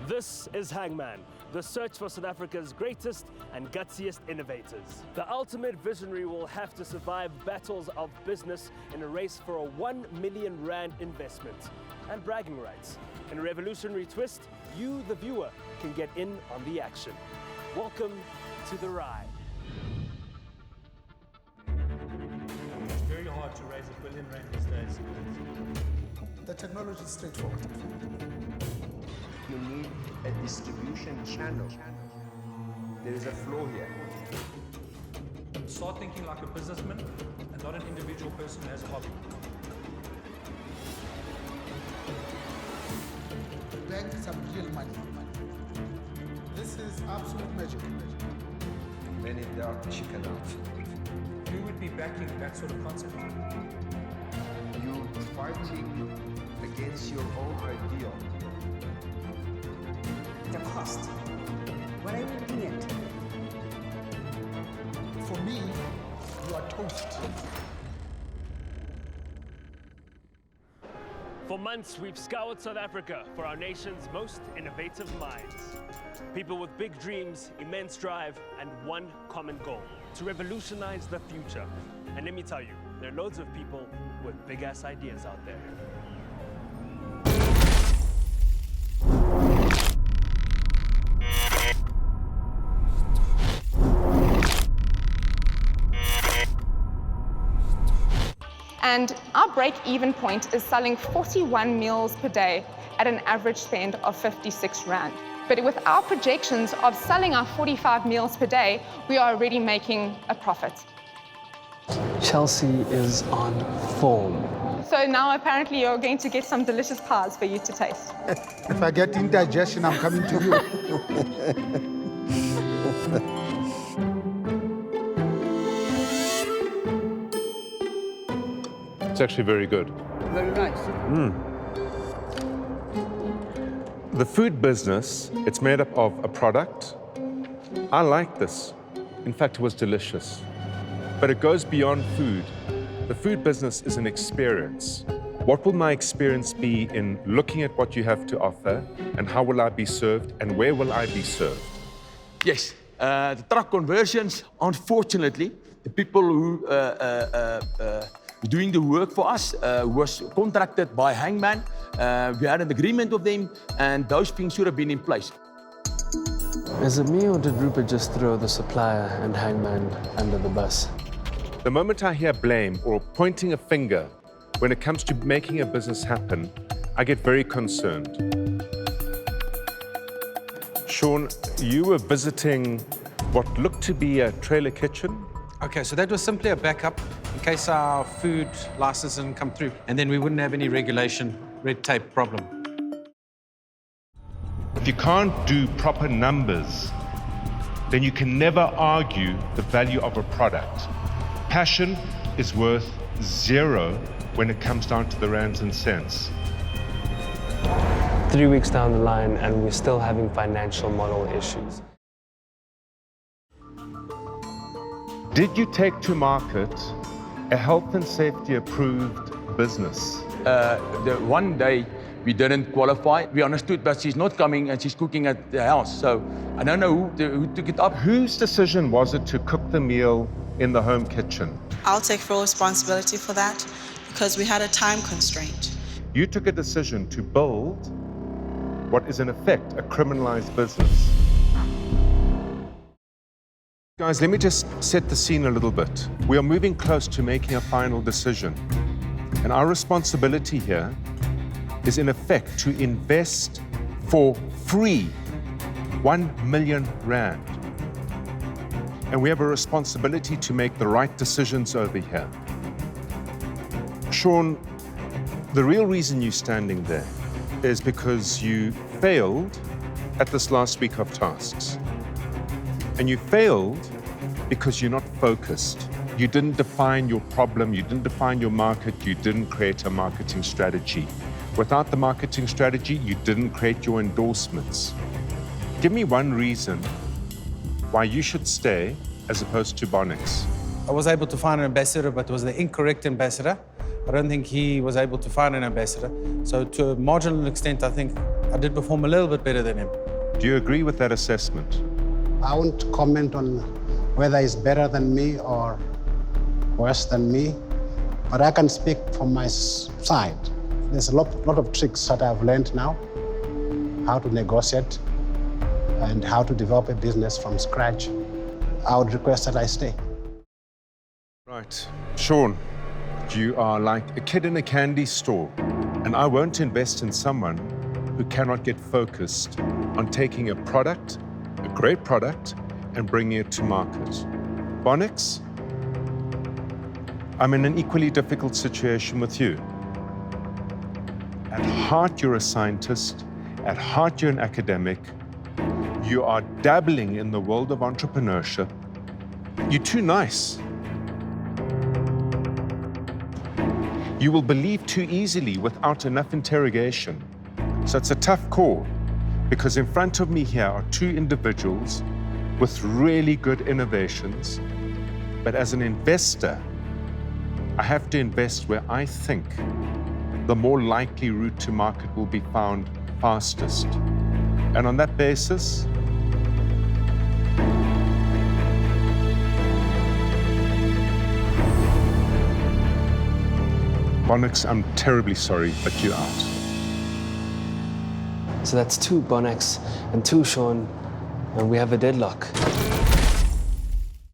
This is Hangman, the search for South Africa's greatest and gutsiest innovators. The ultimate visionary will have to survive battles of business in a race for a 1 million rand investment and bragging rights. In a revolutionary twist, you, the viewer, can get in on the action. Welcome to the ride. It's very hard to raise R1 billion these days. The technology is straightforward. You need a distribution channel. There is a flaw here. Start thinking like a businessman and not an individual person who has a hobby. Bank some real money. This is absolute magic. When in doubt, chicken out. Who would be backing that sort of concept? You fighting against your own ideal. The cost. What are you looking at? For me, you are toast. For months, we've scoured South Africa for our nation's most innovative minds. People with big dreams, immense drive, and one common goal: to revolutionize the future. And let me tell you, there are loads of people with big-ass ideas out there. And our break-even point is selling 41 meals per day at an average spend of 56 Rand. But with our projections of selling our 45 meals per day, we are already making a profit. Chelsea is on form. So now apparently you're going to get some delicious pies for you to taste. If I get indigestion, I'm coming to you. It's actually very good. Very nice. The food business, it's made up of a product. I like this. In fact, it was delicious. But it goes beyond food. The food business is an experience. What will my experience be in looking at what you have to offer, and how will I be served, and where will I be served? Yes, the truck conversions, unfortunately, the people who doing the work for us was contracted by Hangman. We had an agreement with them, and those things should have been in place. Is it me, or did Rupert just throw the supplier and Hangman under the bus? The moment I hear blame or pointing a finger when it comes to making a business happen, I get very concerned. Sean, you were visiting what looked to be a trailer kitchen. Okay, so that was simply a backup in case our food license didn't come through, and then we wouldn't have any regulation, red tape problem. If you can't do proper numbers, then you can never argue the value of a product. Passion is worth zero when it comes down to the rands and cents. 3 weeks down the line, and we're still having financial model issues. Did you take to market a health and safety approved business? The one day we didn't qualify. We understood, but she's not coming and she's cooking at the house. So I don't know who took it up. Whose decision was it to cook the meal in the home kitchen? I'll take full responsibility for that because we had a time constraint. You took a decision to build what is in effect a criminalized business. Guys, let me just set the scene a little bit. We are moving close to making a final decision. And our responsibility here is in effect to invest for free 1 million rand. And we have a responsibility to make the right decisions over here. Sean, the real reason you're standing there is because you failed at this last week of tasks. And you failed because you're not focused. You didn't define your problem, you didn't define your market, you didn't create a marketing strategy. Without the marketing strategy, you didn't create your endorsements. Give me one reason why you should stay as opposed to Bonix. I was able to find an ambassador, but was the incorrect ambassador. I don't think he was able to find an ambassador. So to a marginal extent, I think I did perform a little bit better than him. Do you agree with that assessment? I won't comment on whether he's better than me or worse than me, but I can speak from my side. There's a lot of tricks that I've learned now, how to negotiate and how to develop a business from scratch. I would request that I stay. Right. Sean, you are like a kid in a candy store, and I won't invest in someone who cannot get focused on taking a product, a great product, and bringing it to market. Bonix, I'm in an equally difficult situation with you. At heart, you're a scientist. At heart, you're an academic. You are dabbling in the world of entrepreneurship. You're too nice. You will believe too easily without enough interrogation. So it's a tough call, because in front of me here are two individuals with really good innovations. But as an investor, I have to invest where I think the more likely route to market will be found fastest. And on that basis, Bonix, I'm terribly sorry, but you're out. So that's 2 Bonix and 2 Sean, and we have a deadlock.